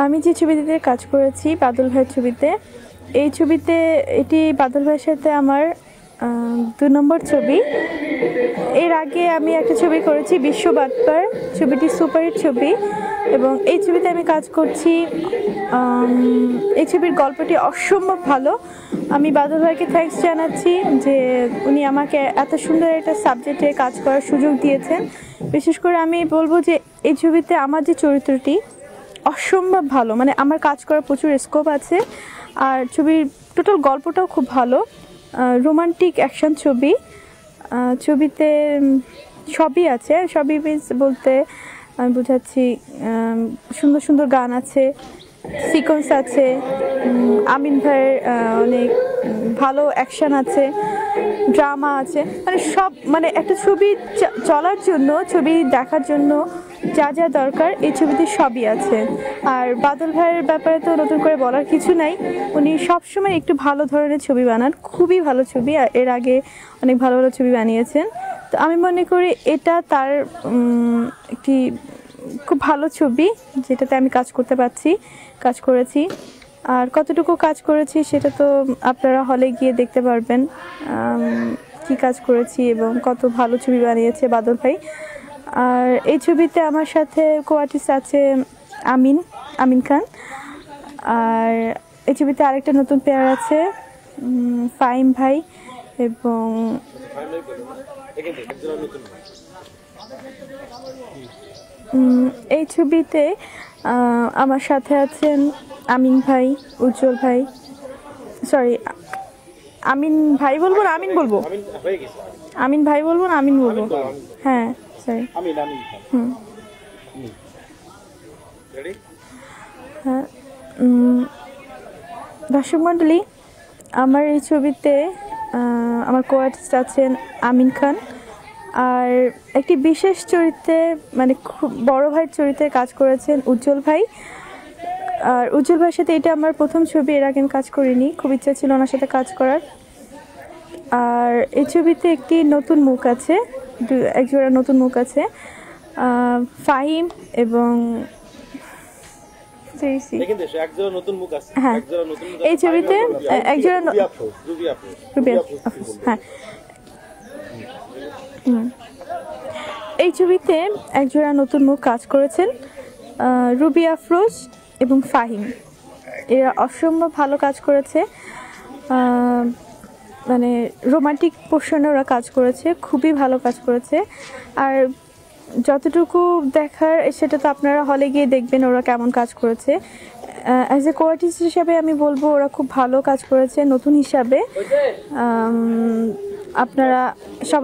আমি যে ছবিটিতে কাজ করেছি বাদল ভাইয়ের ছবিতে, এই ছবিতে এটি বাদল ভাইয়ের সাথে আমার 2 নম্বর ছবি। এর আগে আমি একটা ছবি করেছি বিশ্ব বাটপার, ছবিটি সুপারহিট ছবি এবং এই ছবিতে আমি কাজ করছি। এই ছবির গল্পটি অসম্ভব ভালো। আমি বাদল ভাইকে থ্যাঙ্কস জানাচ্ছি যে উনি আমাকে এত সুন্দর একটা সাবজেক্টে কাজ করার সুযোগ দিয়েছেন। বিশেষ করে আমি বলবো যে এই ছবিতে আমার যে চরিত্রটি অসম্ভব ভালো, মানে আমার কাজ করার প্রচুর স্কোপ আছে। আর ছবির টোটাল গল্পটাও খুব ভালো, রোমান্টিক অ্যাকশন ছবি। ছবিতে সবই আছে, সবই বলতে আমি বোঝাচ্ছি সুন্দর সুন্দর গান আছে, সিকোয়েন্স আছে, আমিন ভাইয়ের অনেক ভালো অ্যাকশন আছে, ড্রামা আছে, মানে সব, মানে একটা ছবি চলার জন্য, ছবি দেখার জন্য যা যা দরকার এই ছবিতে সবই আছে। আর বাদল ভাইয়ের ব্যাপারে তো নতুন করে বলার কিছু নাই, উনি সবসময় একটু ভালো ধরনের ছবি বানান, খুবই ভালো ছবি। আর এর আগে অনেক ভালো ভালো ছবি বানিয়েছেন। তো আমি মনে করি এটা তার একটি খুব ভালো ছবি যেটাতে আমি কাজ করেছি। আর কতটুকু কাজ করেছি সেটা তো আপনারা হলে গিয়ে দেখতে পারবেন, কি কাজ করেছি এবং কত ভালো ছবি বানিয়েছে বাদল ভাই। আর এই ছবিতে আমার সাথে কো-আর্টিস্ট আছে আমিন খান। আর এই ছবিতে আরেকটা নতুন পেয়ার আছে, ফাহিম ভাই এবং এই ছবিতে আমার সাথে আছেন আমিন ভাই, উজ্জ্বল ভাই, সরি আমিন ভাই বলবো না আমিন বলবো, আমিন ভাই বলবো না আমিন বলবো, হ্যাঁ সরি, হ্যাঁ। দর্শক মণ্ডলী, আমার এই ছবিতে আমার কো-আর্টিস্ট আছেন আমিন খান। আর একটি বিশেষ চরিত্রে, মানে খুব বড় ভাইয়ের চরিত্রে কাজ করেছেন উজ্জ্বল ভাই। আর উজ্জ্বল ভাইয়ের সাথে এটা আমার প্রথম ছবি, এর আগে আমি কাজ করিনি, খুব ইচ্ছা ছিল ওনার সাথে কাজ করার। আর এই ছবিতে একটি নতুন মুখ আছে, একজোড়া নতুন মুখ আছে, ফাহিম এবং হ্যাঁ, এই ছবিতে একজোড়া, হ্যাঁ, এই ছবিতে একজোড়া নতুন মুখ কাজ করেছেন, রুবি আফরোজ এবং ফাহিম। এরা অসম্ভব ভালো কাজ করেছে, মানে রোমান্টিক পোর্শনে ওরা কাজ করেছে, খুবই ভালো কাজ করেছে। আর যতটুকু দেখার সেটা তো আপনারা হলে গিয়ে দেখবেন ওরা কেমন কাজ করেছে। অ্যাজ এ কো-আর্টিস্ট হিসাবে আমি বলবো ওরা খুব ভালো কাজ করেছে নতুন হিসাবে। আপনারা সব